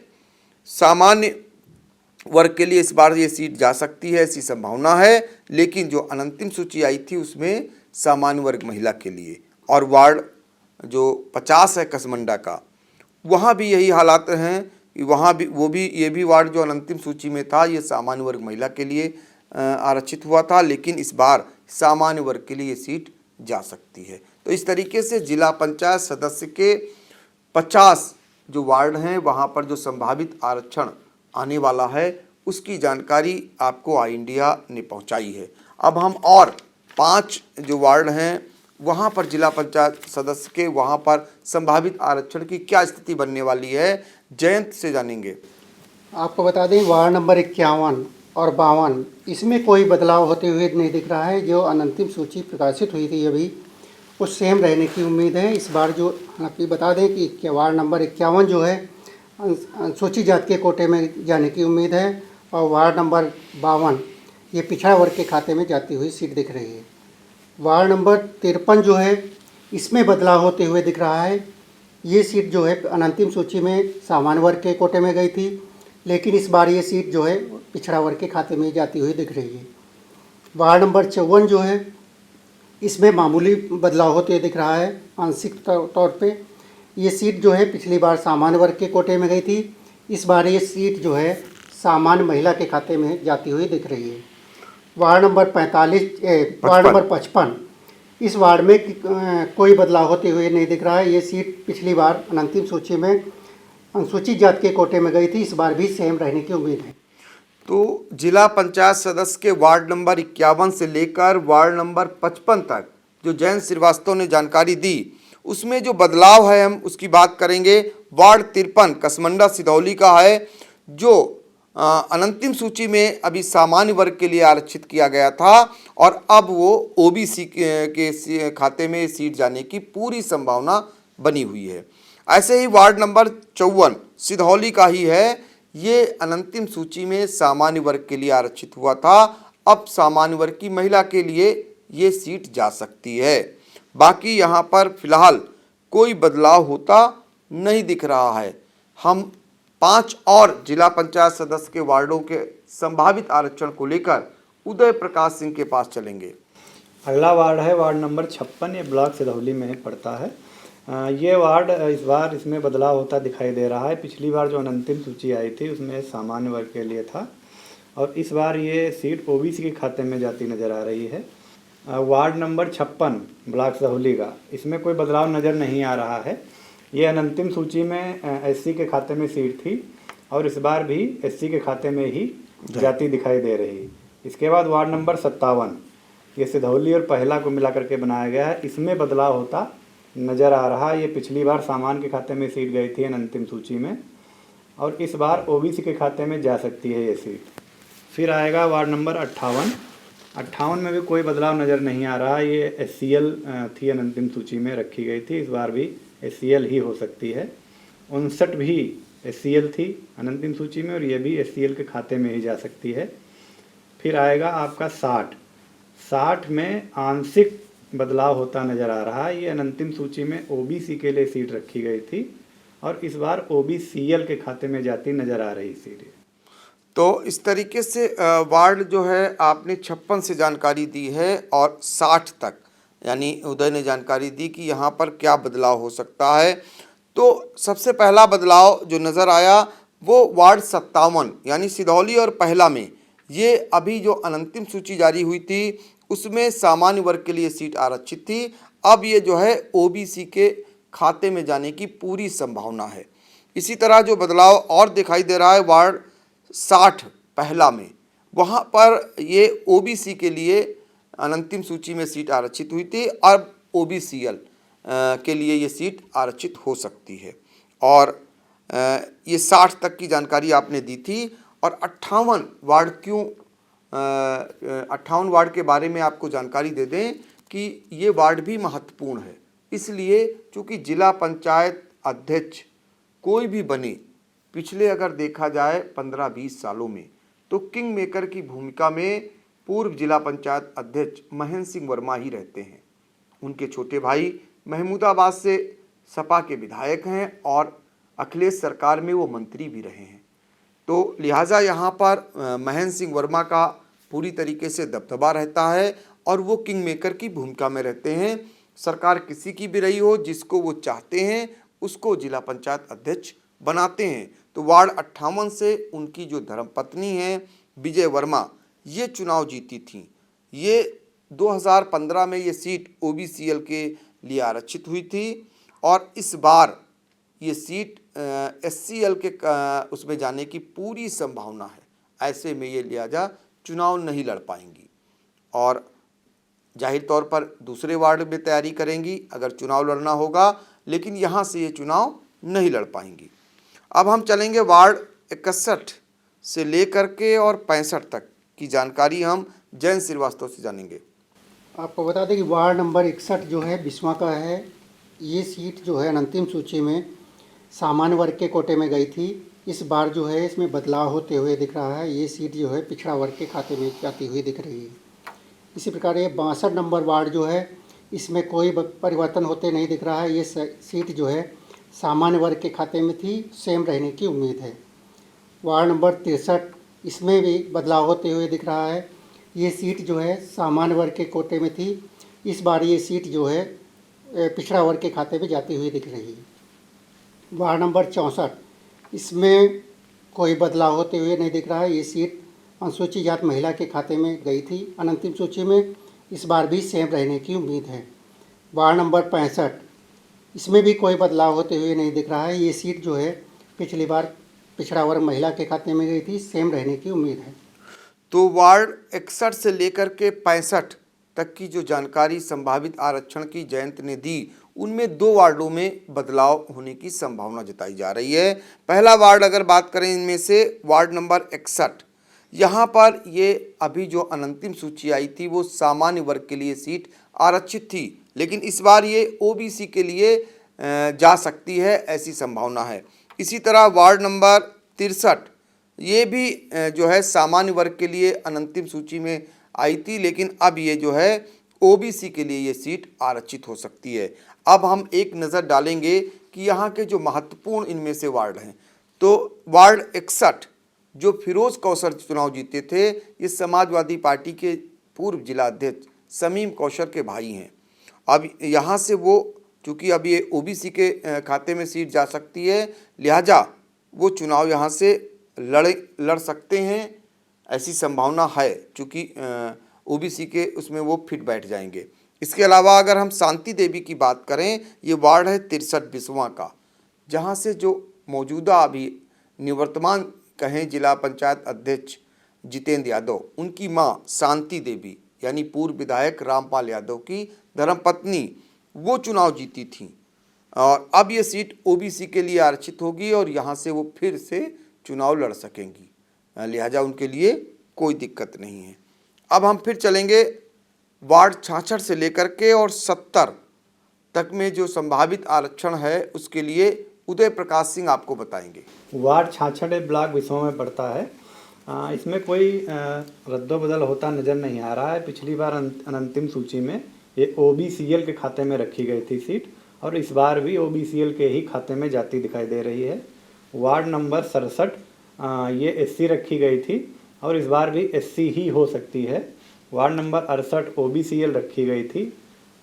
सामान्य वर्ग के लिए इस बार ये सीट जा सकती है, ऐसी संभावना है। लेकिन जो अनंतिम सूची आई थी उसमें सामान्य वर्ग महिला के लिए। और वार्ड जो 50 है कसमंडा का, वहाँ भी यही हालात हैं कि वहाँ भी ये भी वार्ड जो अनंतिम सूची में था ये सामान्य वर्ग महिला के लिए आरक्षित हुआ था, लेकिन इस बार सामान्य वर्ग के लिए ये सीट जा सकती है। तो इस तरीके से जिला पंचायत सदस्य के 50 जो वार्ड हैं वहाँ पर जो संभावित आरक्षण आने वाला है उसकी जानकारी आपको आई इंडिया ने पहुँचाई है। अब हम और 5 जो वार्ड हैं वहाँ पर जिला पंचायत सदस्य के वहाँ पर संभावित आरक्षण की क्या स्थिति बनने वाली है, जयंत से जानेंगे। आपको बता दें वार्ड नंबर 51 और 52 इसमें कोई बदलाव होते हुए नहीं दिख रहा है। जो अनंतिम सूची प्रकाशित हुई थी अभी वो सेम रहने की उम्मीद है। इस बार जो आपको बता दें कि वार्ड नंबर 51 जो है अनुसूचित जाति के कोटे में जाने की उम्मीद है और वार्ड नंबर 52 ये पिछड़ा वर्ग के खाते में जाती हुई सीट दिख रही है। वार्ड नंबर 53 जो है इसमें बदलाव होते हुए दिख रहा है। ये सीट जो है अनंतिम सूची में सामान्य वर्ग के कोटे में गई थी, लेकिन इस बार ये सीट जो है पिछड़ा वर्ग के खाते में जाती हुई दिख रही है। वार्ड नंबर 54 जो है इसमें मामूली बदलाव होते हुए दिख रहा है। आंशिक तौर पे ये सीट जो है पिछली बार सामान्य वर्ग के कोटे में गई थी, इस बार ये सीट जो है सामान्य महिला के खाते में जाती हुई दिख रही है। वार्ड नंबर 55 इस वार्ड में कोई बदलाव होते हुए नहीं दिख रहा है। ये सीट पिछली बार अनंतिम सूची में अनुसूचित जाति के कोटे में गई थी, इस बार भी सेम रहने की उम्मीद है। तो जिला पंचायत सदस्य के वार्ड नंबर 51 से लेकर वार्ड नंबर 55 तक जो जयंत श्रीवास्तव ने जानकारी दी उसमें जो बदलाव है हम उसकी बात करेंगे। वार्ड 53 कसमंडा सिधौली का है जो अनंतिम सूची में अभी सामान्य वर्ग के लिए आरक्षित किया गया था और अब वो ओबीसी के खाते में सीट जाने की पूरी संभावना बनी हुई है। ऐसे ही वार्ड नंबर 54 सिधौली का ही है, ये अनंतिम सूची में सामान्य वर्ग के लिए आरक्षित हुआ था, अब सामान्य वर्ग की महिला के लिए ये सीट जा सकती है। बाकी यहाँ पर फिलहाल कोई बदलाव होता नहीं दिख रहा है। हम 5 और जिला पंचायत सदस्य के वार्डों के संभावित आरक्षण को लेकर उदय प्रकाश सिंह के पास चलेंगे। अगला वार्ड है वार्ड नंबर 56, ये ब्लॉक सिधौली में पड़ता है। ये वार्ड इस बार इसमें बदलाव होता दिखाई दे रहा है। पिछली बार जो अंतिम सूची आई थी उसमें सामान्य वर्ग के लिए था और इस बार ये सीट ओबीसी के खाते में जाती नज़र आ रही है। वार्ड नंबर 56 ब्लॉक सिधौली का, इसमें कोई बदलाव नज़र नहीं आ रहा है। ये अंतिम सूची में एससी के खाते में सीट थी और इस बार भी एससी के खाते में ही जाती दिखाई दे रही। इसके बाद वार्ड नंबर 57, ये सिधौली और पहला को मिला करके बनाया गया है। इसमें बदलाव होता नज़र आ रहा है। ये पिछली बार सामान्य के खाते में सीट गई थी अंतिम सूची में और इस बार ओबीसी के खाते में जा सकती है ये सीट। फिर आएगा वार्ड नंबर 58 में भी कोई बदलाव नज़र नहीं आ रहा। ये एससीएल थी अंतिम सूची में रखी गई थी, इस बार भी एससीएल ही हो सकती है। 59 भी एससीएल थी अंतिम सूची में और ये भी एससीएल के खाते में ही जा सकती है। फिर आएगा आपका 60 में आंशिक बदलाव होता नज़र आ रहा है। ये अंतिम सूची में ओबीसी के लिए सीट रखी गई थी और इस बार ओबीसीएल के खाते में जाती नज़र आ रही सीट। तो इस तरीके से वार्ड जो है आपने 56 से जानकारी दी है और 60 तक, यानी उदय ने जानकारी दी कि यहाँ पर क्या बदलाव हो सकता है। तो सबसे पहला बदलाव जो नज़र आया वो वार्ड 57 यानी सिधौली और पहला में, ये अभी जो अंतिम सूची जारी हुई थी उसमें सामान्य वर्ग के लिए सीट आरक्षित थी। अब ये जो है ओबीसी के खाते में जाने की पूरी संभावना है। इसी तरह जो बदलाव और दिखाई दे रहा है वार्ड 60 पहला में, वहाँ पर ये ओबीसी के लिए अंतिम सूची में सीट आरक्षित हुई थी, अब ओबीसीएल के लिए ये सीट आरक्षित हो सकती है। और ये 60 तक की जानकारी आपने दी थी। और 58 वार्ड क्यों 58 वार्ड के बारे में आपको जानकारी दे दें कि ये वार्ड भी महत्वपूर्ण है, इसलिए चूँकि जिला पंचायत अध्यक्ष कोई भी बने, पिछले अगर देखा जाए 15-20 सालों में, तो किंग मेकर की भूमिका में पूर्व जिला पंचायत अध्यक्ष महेंद्र सिंह वर्मा ही रहते हैं। उनके छोटे भाई महमूदाबाद से सपा के विधायक हैं और अखिलेश सरकार में वो मंत्री भी रहे हैं। तो लिहाजा यहाँ पर महेंद्र सिंह वर्मा का पूरी तरीके से दबदबा रहता है और वो किंग मेकर की भूमिका में रहते हैं। सरकार किसी की भी रही हो, जिसको वो चाहते हैं उसको जिला पंचायत अध्यक्ष बनाते हैं। तो वार्ड 58 से उनकी जो धर्मपत्नी हैं विजय वर्मा, ये चुनाव जीती थी। ये 2015 में ये सीट ओबीसीएल के लिए आरक्षित हुई थी और इस बार ये सीट एससीएल के उसमें जाने की पूरी संभावना है। ऐसे में ये लिहाजा चुनाव नहीं लड़ पाएंगी और जाहिर तौर पर दूसरे वार्ड में तैयारी करेंगी अगर चुनाव लड़ना होगा, लेकिन यहाँ से ये चुनाव नहीं लड़ पाएंगी। अब हम चलेंगे वार्ड 61 से लेकर के और 65 तक की जानकारी हम जयंत श्रीवास्तव से जानेंगे। आपको बता दें कि वार्ड नंबर 61 जो है बिस्वा का है। ये सीट जो है अंतिम सूची में सामान्य वर्ग के कोटे में गई थी। इस बार जो है इसमें बदलाव होते हुए दिख रहा है। ये सीट जो है पिछड़ा वर्ग के खाते में जाती हुई दिख रही है। इसी प्रकार ये 62 नंबर वार्ड जो है इसमें कोई परिवर्तन होते नहीं दिख रहा है। ये सीट जो है सामान्य वर्ग के खाते में थी, सेम रहने की उम्मीद है। वार्ड नंबर 63, इसमें भी बदलाव होते हुए दिख रहा है। ये सीट जो है सामान्य वर्ग के कोटे में थी, इस बार ये सीट जो है पिछड़ा वर्ग के खाते में जाती हुई दिख रही है। वार्ड नंबर 64, इसमें कोई बदलाव होते हुए नहीं दिख रहा है। ये सीट अनुसूचित जाति महिला के खाते में गई थी अंतिम सूची में, इस बार भी सेम रहने की उम्मीद है। वार्ड नंबर 65, इसमें भी कोई बदलाव होते हुए नहीं दिख रहा है। ये सीट जो है पिछली बार पिछड़ा वर्ग महिला के खाते में गई थी, सेम रहने की उम्मीद है। तो वार्ड 61 से लेकर के 65 तक की जो जानकारी संभावित आरक्षण की जयंत ने दी, उनमें 2 वार्डों में बदलाव होने की संभावना जताई जा रही है। पहला वार्ड अगर बात करें इनमें से वार्ड नंबर 61, यहाँ पर ये अभी जो अंतिम सूची आई थी वो सामान्य वर्ग के लिए सीट आरक्षित थी, लेकिन इस बार ये ओबीसी के लिए जा सकती है, ऐसी संभावना है। इसी तरह वार्ड नंबर 63, ये भी जो है सामान्य वर्ग के लिए अंतिम सूची में आई थी, लेकिन अब ये जो है ओबीसी के लिए ये सीट आरक्षित हो सकती है। अब हम एक नज़र डालेंगे कि यहाँ के जो महत्वपूर्ण इनमें से वार्ड हैं, तो वार्ड 61 जो फिरोज कौसर चुनाव जीते थे, ये समाजवादी पार्टी के पूर्व जिला अध्यक्ष समीम कौसर के भाई हैं। अब यहाँ से वो, चूँकि अब ये ओबीसी के खाते में सीट जा सकती है, लिहाजा वो चुनाव यहाँ से लड़ सकते हैं, ऐसी संभावना है, चूँकि ओबीसी के उसमें वो फिट बैठ जाएंगे। इसके अलावा अगर हम शांति देवी की बात करें, ये वार्ड है 63 बिस्वा का, जहाँ से जो मौजूदा अभी निवर्तमान कहें जिला पंचायत अध्यक्ष जितेंद्र यादव, उनकी मां शांति देवी यानी पूर्व विधायक रामपाल यादव की धर्मपत्नी, वो चुनाव जीती थी और अब ये सीट ओबीसी के लिए आरक्षित होगी और यहाँ से वो फिर से चुनाव लड़ सकेंगी, लिहाजा उनके लिए कोई दिक्कत नहीं है। अब हम फिर चलेंगे वार्ड 66 से लेकर के और 70 तक में जो संभावित आरक्षण है उसके लिए उदय प्रकाश सिंह आपको बताएंगे। वार्ड 66 ब्लॉक विषयों में पड़ता है। इसमें कोई रद्दोबदल होता नज़र नहीं आ रहा है। पिछली बार अंतिम सूची में ये ओबीसीएल के खाते में रखी गई थी सीट और इस बार भी ओबीसीएल के ही खाते में जाती दिखाई दे रही है। वार्ड नंबर 67 ये एससी रखी गई थी और इस बार भी एससी ही हो सकती है। वार्ड नंबर 68 ओबीसीएल रखी गई थी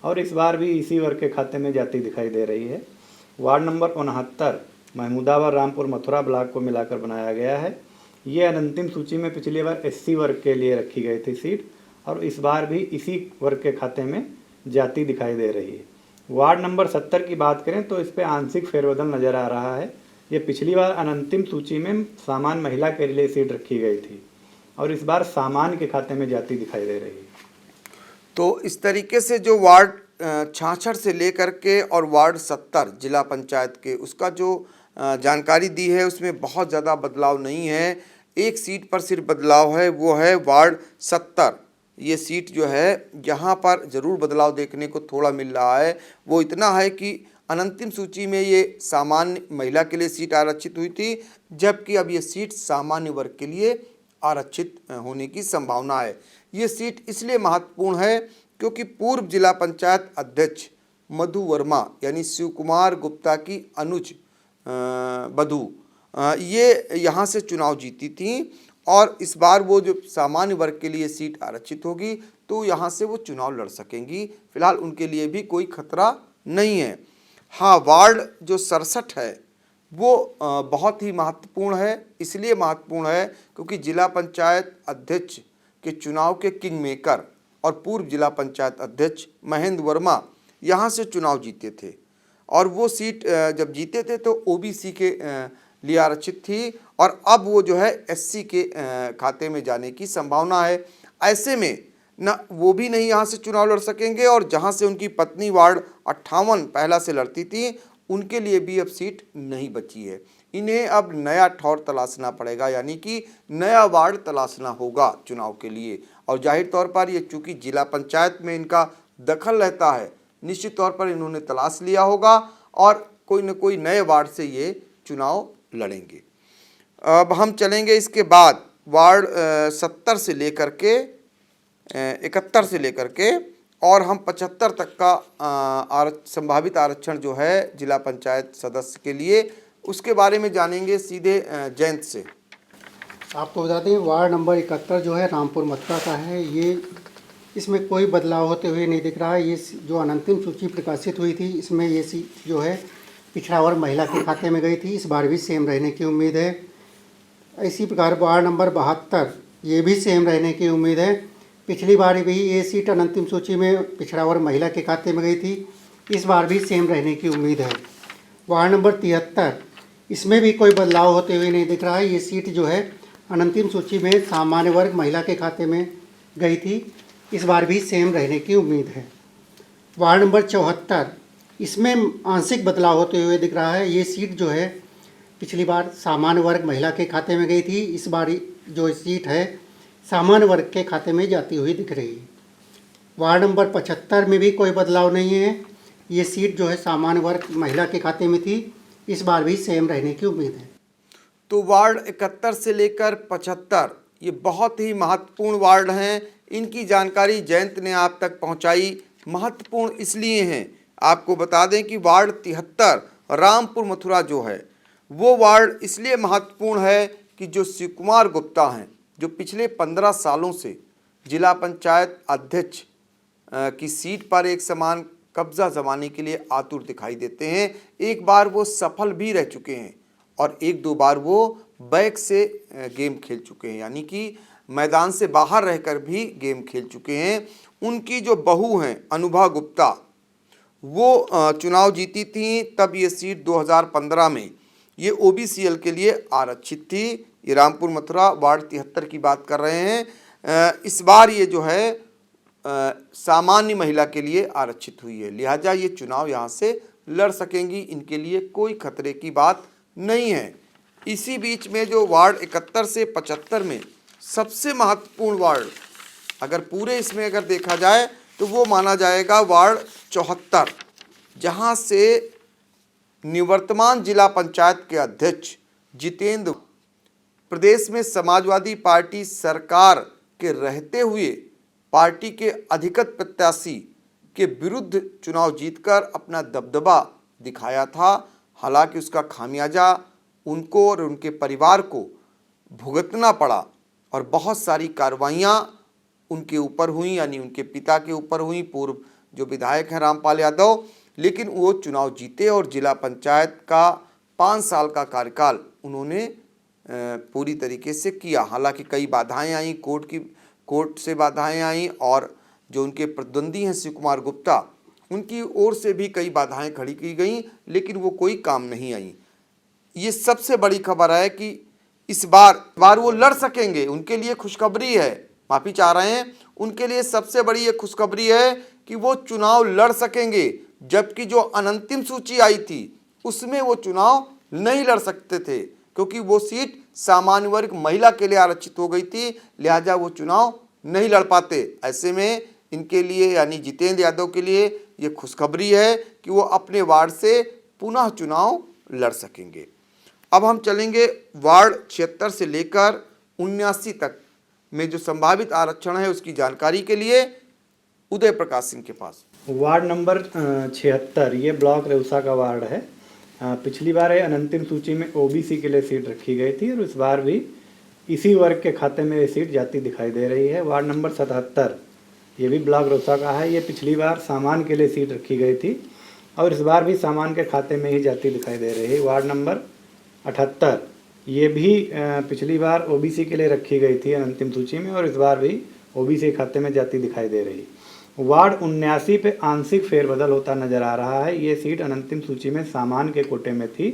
और इस बार भी इसी वर्ग के खाते में जाती दिखाई दे रही है। Ward number 69 Mahmudabad Rampur Mathura block को मिलाकर बनाया गया है। ये अंतिम सूची में पिछली बार एससी वर्ग के लिए रखी गई थी सीट और इस बार भी इसी वर्ग के खाते में जाती दिखाई दे रही है। वार्ड नंबर 70 की बात करें तो इस पर आंशिक फेरबदल नज़र आ रहा है। ये पिछली बार अंतिम सूची में सामान्य महिला के लिए सीट रखी गई थी और इस बार सामान्य के खाते में जाती दिखाई दे रही है। तो इस तरीके से जो वार्ड 66 से लेकर के और वार्ड 70 जिला पंचायत के उसका जो जानकारी दी है उसमें बहुत ज़्यादा बदलाव नहीं है। एक सीट पर सिर्फ बदलाव है, वो है वार्ड 70। ये सीट जो है यहाँ पर ज़रूर बदलाव देखने को थोड़ा मिल रहा है। वो इतना है कि अंतिम सूची में ये सामान्य महिला के लिए सीट आरक्षित हुई थी, जबकि अब ये सीट सामान्य वर्ग के लिए आरक्षित होने की संभावना है। ये सीट इसलिए महत्वपूर्ण है क्योंकि पूर्व जिला पंचायत अध्यक्ष मधु वर्मा यानी शिव कुमार गुप्ता की अनुज बधू ये यहाँ से चुनाव जीती थी और इस बार वो जो सामान्य वर्ग के लिए सीट आरक्षित होगी तो यहाँ से वो चुनाव लड़ सकेंगी। फिलहाल उनके लिए भी कोई खतरा नहीं है। हाँ, वार्ड जो 67 है वो बहुत ही महत्वपूर्ण है। इसलिए महत्वपूर्ण है क्योंकि जिला पंचायत अध्यक्ष के चुनाव के किंग मेकर और पूर्व जिला पंचायत अध्यक्ष महेंद्र वर्मा यहाँ से चुनाव जीते थे और वो सीट जब जीते थे तो ओबीसी के लिए आरक्षित थी और अब वो जो है एससी के खाते में जाने की संभावना है। ऐसे में न वो भी नहीं यहाँ से चुनाव लड़ सकेंगे और जहाँ से उनकी पत्नी वार्ड 58 पहला से लड़ती थी उनके लिए भी अब सीट नहीं बची है। इन्हें अब नया ठौर तलाशना पड़ेगा, यानी कि नया वार्ड तलाशना होगा चुनाव के लिए। और जाहिर तौर पर ये चूँकि जिला पंचायत में इनका दखल रहता है, निश्चित तौर पर इन्होंने तलाश लिया होगा और कोई न कोई नए वार्ड से ये चुनाव लड़ेंगे। अब हम चलेंगे इसके बाद वार्ड 70 से लेकर के 71 से लेकर के और हम 75 तक का संभावित आरक्षण जो है जिला पंचायत सदस्य के लिए, उसके बारे में जानेंगे सीधे जयंत से। आपको बता दें वार्ड नंबर 71 जो है रामपुर मथुरा का है। ये इसमें कोई बदलाव होते हुए नहीं दिख रहा है। ये जो अंतिम सूची प्रकाशित हुई थी इसमें ये सीट जो है पिछड़ा वर्ग महिला के खाते में गई थी, इस बार भी सेम रहने की उम्मीद है। इसी प्रकार वार्ड नंबर 72 ये भी सेम रहने की उम्मीद है। पिछली बार भी ये सीट अंतिम सूची में पिछड़ा वर्ग महिला के खाते में गई थी, इस बार भी सेम रहने की उम्मीद है। वार्ड नंबर 73 इसमें भी कोई बदलाव होते हुए नहीं दिख रहा है। ये सीट जो है अंतिम सूची में सामान्य वर्ग महिला के खाते में गई थी, इस बार भी सेम रहने की उम्मीद है। वार्ड नंबर 74 इसमें आंशिक बदलाव होते हुए दिख रहा है। ये सीट जो है पिछली बार सामान्य वर्ग महिला के खाते में गई थी, इस बार जो सीट है सामान्य वर्ग के खाते में जाती हुई दिख रही है। वार्ड नंबर 75 में भी कोई बदलाव नहीं है। ये सीट जो है सामान्य वर्ग महिला के खाते में थी, इस बार भी सेम रहने की उम्मीद है। तो वार्ड 71 से लेकर 75 ये बहुत ही महत्वपूर्ण वार्ड हैं। इनकी जानकारी जयंत ने आप तक पहुंचाई। महत्वपूर्ण इसलिए हैं, आपको बता दें कि वार्ड 73 रामपुर मथुरा जो है वो वार्ड इसलिए महत्वपूर्ण है कि जो शिव कुमार गुप्ता हैं, जो पिछले 15 सालों से जिला पंचायत अध्यक्ष की सीट पर एक समान कब्जा जमाने के लिए आतुर दिखाई देते हैं। एक बार वो सफल भी रह चुके हैं और एक दो बार वो बैक से गेम खेल चुके हैं, यानी कि मैदान से बाहर रहकर भी गेम खेल चुके हैं। उनकी जो बहू हैं अनुभा गुप्ता, वो चुनाव जीती थी, तब ये सीट 2015 में ये OBCL के लिए आरक्षित थी। ये रामपुर मथुरा वार्ड 73 की बात कर रहे हैं। इस बार ये जो है सामान्य महिला के लिए आरक्षित हुई है, लिहाजा ये चुनाव यहाँ से लड़ सकेंगी, इनके लिए कोई खतरे की बात नहीं है। इसी बीच में जो वार्ड 71 से 75 में सबसे महत्वपूर्ण वार्ड अगर पूरे इसमें अगर देखा जाए तो वो माना जाएगा वार्ड 74, जहाँ से निवर्तमान जिला पंचायत के अध्यक्ष जितेंद्र प्रदेश में समाजवादी पार्टी सरकार के रहते हुए पार्टी के अधिकृत प्रत्याशी के विरुद्ध चुनाव जीतकर अपना दबदबा दिखाया था। हालांकि उसका खामियाजा उनको और उनके परिवार को भुगतना पड़ा और बहुत सारी कार्रवाइयाँ उनके ऊपर हुई, यानी उनके पिता के ऊपर हुई, पूर्व जो विधायक हैं रामपाल यादव, लेकिन वो चुनाव जीते और जिला पंचायत का 5 साल का कार्यकाल उन्होंने पूरी तरीके से किया। हालांकि कई बाधाएं आई, कोर्ट से बाधाएं आई और जो उनके प्रतिद्वंदी हैं शिव कुमार गुप्ता, उनकी ओर से भी कई बाधाएं खड़ी की गई, लेकिन वो कोई काम नहीं आई। ये सबसे बड़ी खबर है कि इस बार वो लड़ सकेंगे, उनके लिए खुशखबरी है, माफ़ी चाह रहे हैं, उनके लिए सबसे बड़ी ये खुशखबरी है कि वो चुनाव लड़ सकेंगे। जबकि जो अनंतिम सूची आई थी उसमें वो चुनाव नहीं लड़ सकते थे, क्योंकि वो सीट सामान्य वर्ग महिला के लिए आरक्षित हो गई थी, लिहाजा वो चुनाव नहीं लड़ पाते। ऐसे में इनके लिए यानी जितेंद्र यादव के लिए ये खुशखबरी है कि वो अपने वार्ड से पुनः चुनाव लड़ सकेंगे। अब हम चलेंगे वार्ड 76 से लेकर 79 तक में जो संभावित आरक्षण है उसकी जानकारी के लिए उदय प्रकाश सिंह के पास। वार्ड नंबर 76 ये ब्लॉक रेउसा का वार्ड है। पिछली बार अनंतिम सूची में OBC के लिए सीट रखी गई थी और इस बार भी इसी वर्ग के खाते में ये सीट जाती दिखाई दे रही है। वार्ड नंबर 77 ये भी ब्लॉक रेउसा का है। ये पिछली बार सामान के लिए सीट रखी गई थी और इस बार भी सामान के खाते में ही जाती दिखाई दे रही है। वार्ड नंबर 78 ये भी पिछली बार OBC के लिए रखी गई थी अंतिम सूची में और इस बार भी OBC खाते में जाती दिखाई दे रही। वार्ड 79 पे आंशिक फेरबदल होता नजर आ रहा है। ये सीट अंतिम सूची में सामान के कोटे में थी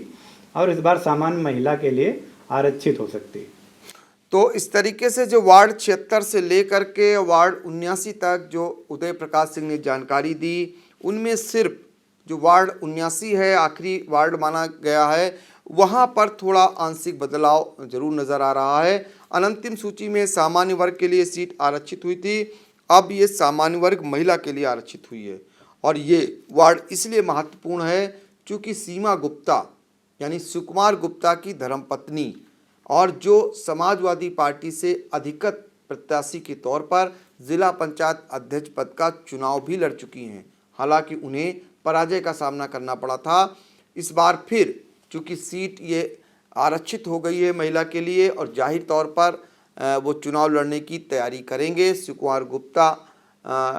और इस बार सामान्य महिला के लिए आरक्षित हो सकती। तो इस तरीके से जो वार्ड 76 से लेकर के वार्ड 79 तक जो उदय प्रकाश सिंह ने जानकारी दी, उनमें सिर्फ जो वार्ड 79 है आखिरी वार्ड माना गया है, वहाँ पर थोड़ा आंशिक बदलाव जरूर नज़र आ रहा है। अनंतिम सूची में सामान्य वर्ग के लिए सीट आरक्षित हुई थी, अब ये सामान्य वर्ग महिला के लिए आरक्षित हुई है। और ये वार्ड इसलिए महत्वपूर्ण है क्योंकि सीमा गुप्ता यानी शिव कुमार गुप्ता की धर्मपत्नी और जो समाजवादी पार्टी से अधिकृत प्रत्याशी के तौर पर जिला पंचायत अध्यक्ष पद का चुनाव भी लड़ चुकी हैं। हालांकि उन्हें पराजय का सामना करना पड़ा था। इस बार फिर चूँकि सीट ये आरक्षित हो गई है महिला के लिए और जाहिर तौर पर वो चुनाव लड़ने की तैयारी करेंगे। शिव कुमार गुप्ता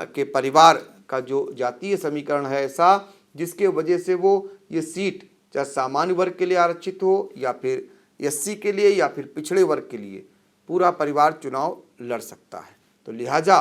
के परिवार का जो जातीय समीकरण है ऐसा, जिसके वजह से वो ये सीट चाहे सामान्य वर्ग के लिए आरक्षित हो या फिर SC के लिए या फिर पिछड़े वर्ग के लिए, पूरा परिवार चुनाव लड़ सकता है। तो लिहाजा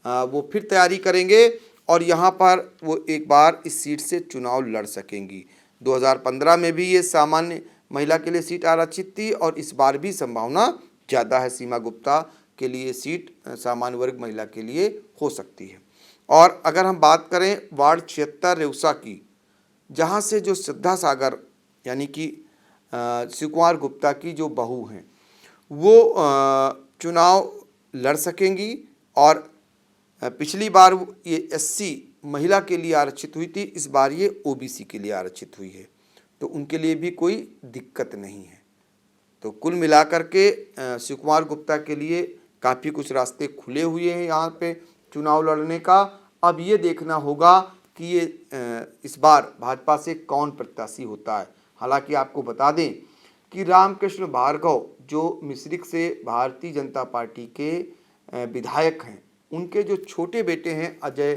वो फिर तैयारी करेंगे और यहाँ पर वो एक बार इस सीट से चुनाव लड़ सकेंगी। 2015 में भी ये सामान्य महिला के लिए सीट आरक्षित थी और इस बार भी संभावना ज़्यादा है सीमा गुप्ता के लिए सीट सामान्य वर्ग महिला के लिए हो सकती है। और अगर हम बात करें वार्ड 76 रेउसा की, जहाँ से जो श्रद्धा सागर यानी कि शिव कुमार गुप्ता की जो बहू हैं वो चुनाव लड़ सकेंगी और पिछली बार ये SC महिला के लिए आरक्षित हुई थी, इस बार ये OBC के लिए आरक्षित हुई है, तो उनके लिए भी कोई दिक्कत नहीं है। तो कुल मिलाकर के शिव कुमार गुप्ता के लिए काफ़ी कुछ रास्ते खुले हुए हैं यहाँ पे चुनाव लड़ने का। अब ये देखना होगा कि ये इस बार भाजपा से कौन प्रत्याशी होता है। हालांकि आपको बता दें कि रामकृष्ण भार्गव जो मिश्रिख से भारतीय जनता पार्टी के विधायक हैं, उनके जो छोटे बेटे हैं अजय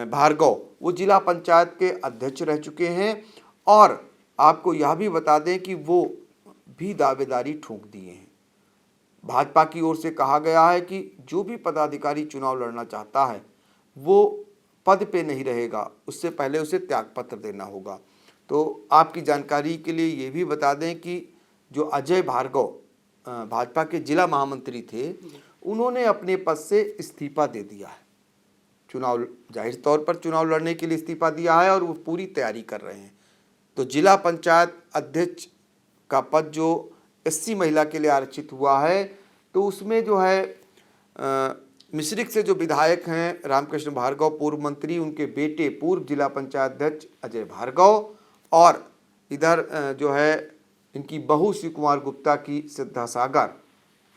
भार्गव, वो जिला पंचायत के अध्यक्ष रह चुके हैं। और आपको यह भी बता दें कि वो भी दावेदारी ठोक दिए हैं। भाजपा की ओर से कहा गया है कि जो भी पदाधिकारी चुनाव लड़ना चाहता है वो पद पे नहीं रहेगा, उससे पहले उसे त्यागपत्र देना होगा। तो आपकी जानकारी के लिए ये भी बता दें कि जो अजय भार्गव भाजपा के जिला महामंत्री थे, उन्होंने अपने पद से इस्तीफा दे दिया है। चुनाव जाहिर तौर पर चुनाव लड़ने के लिए इस्तीफा दिया है और वो पूरी तैयारी कर रहे हैं। तो जिला पंचायत अध्यक्ष का पद जो एससी महिला के लिए आरक्षित हुआ है, तो उसमें जो है मिश्रिख से जो विधायक हैं रामकृष्ण भार्गव पूर्व मंत्री, उनके बेटे पूर्व जिला पंचायत अध्यक्ष अजय भार्गव, और इधर जो है इनकी बहू शिव कुमार गुप्ता की सिद्धा सागर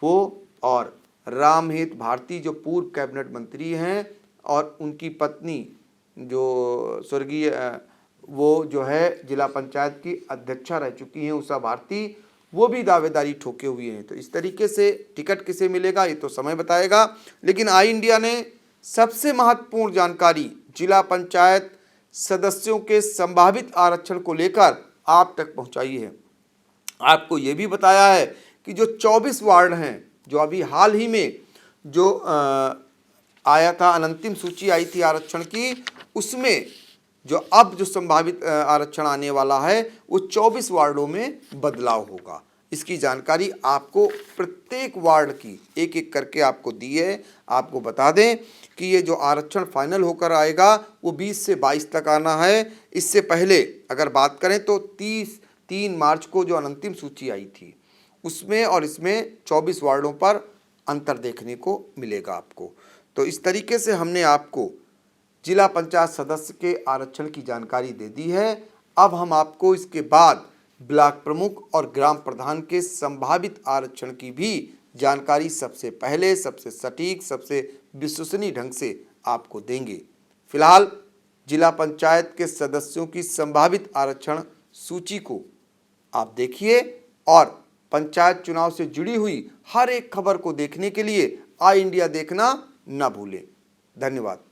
वो, और रामहित भारती जो पूर्व कैबिनेट मंत्री हैं, और उनकी पत्नी जो स्वर्गीय वो जो है जिला पंचायत की अध्यक्षा रह चुकी हैं उषा भारती, वो भी दावेदारी ठोके हुए हैं। तो इस तरीके से टिकट किसे मिलेगा ये तो समय बताएगा। लेकिन आई इंडिया ने सबसे महत्वपूर्ण जानकारी जिला पंचायत सदस्यों के संभावित आरक्षण को लेकर आप तक पहुंचाई है। आपको ये भी बताया है कि जो 24 वार्ड हैं, जो अभी हाल ही में जो आया था, अनंतिम सूची आई थी आरक्षण की, उसमें जो अब जो संभावित आरक्षण आने वाला है वो 24 वार्डों में बदलाव होगा। इसकी जानकारी आपको प्रत्येक वार्ड की एक एक करके आपको दी है। आपको बता दें कि ये जो आरक्षण फाइनल होकर आएगा वो 20 से 22 तक आना है। इससे पहले अगर बात करें तो 3 मार्च को जो अंतिम सूची आई थी उसमें और इसमें 24 वार्डों पर अंतर देखने को मिलेगा आपको। तो इस तरीके से हमने आपको जिला पंचायत सदस्य के आरक्षण की जानकारी दे दी है। अब हम आपको इसके बाद ब्लॉक प्रमुख और ग्राम प्रधान के संभावित आरक्षण की भी जानकारी सबसे पहले, सबसे सटीक, सबसे विश्वसनीय ढंग से आपको देंगे। फिलहाल जिला पंचायत के सदस्यों की संभावित आरक्षण सूची को आप देखिए और पंचायत चुनाव से जुड़ी हुई हर एक खबर को देखने के लिए आई इंडिया देखना न भूलें। धन्यवाद।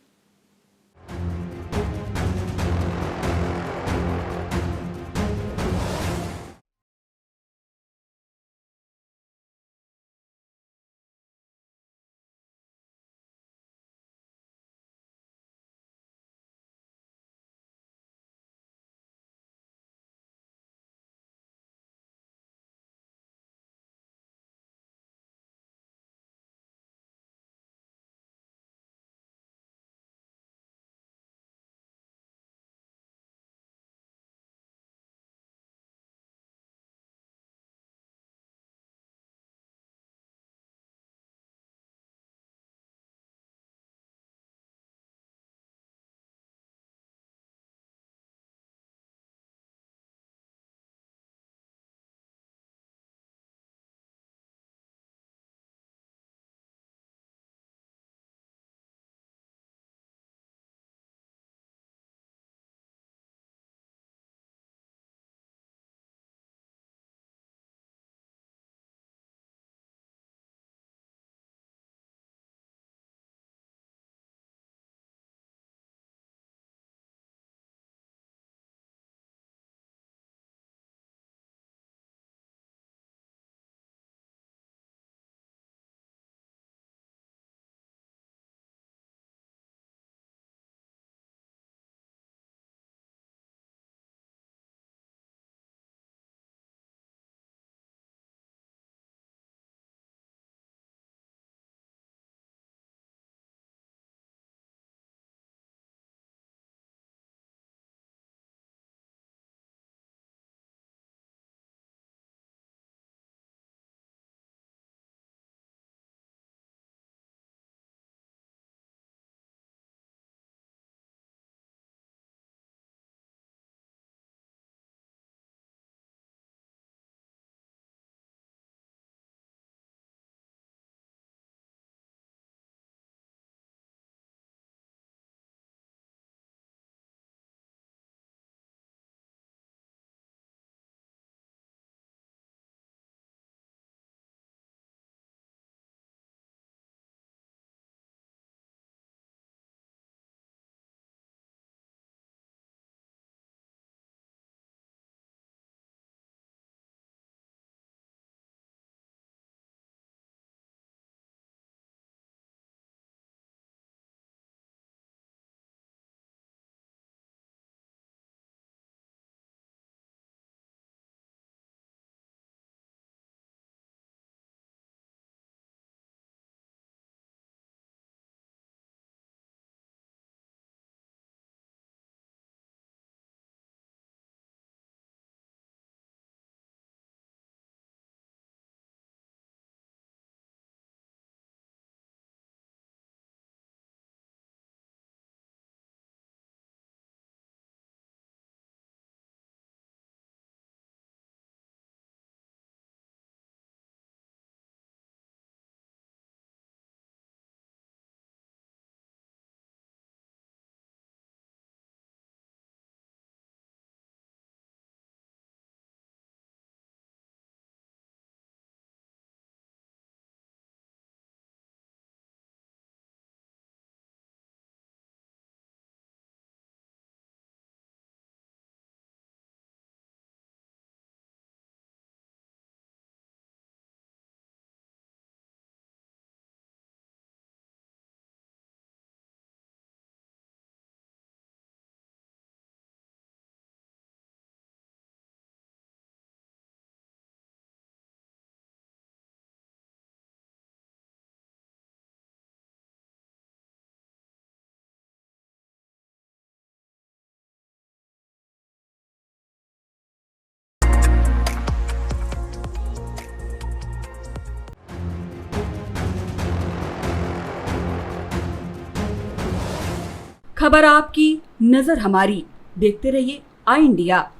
खबर आपकी, नजर हमारी। देखते रहिए आई इंडिया।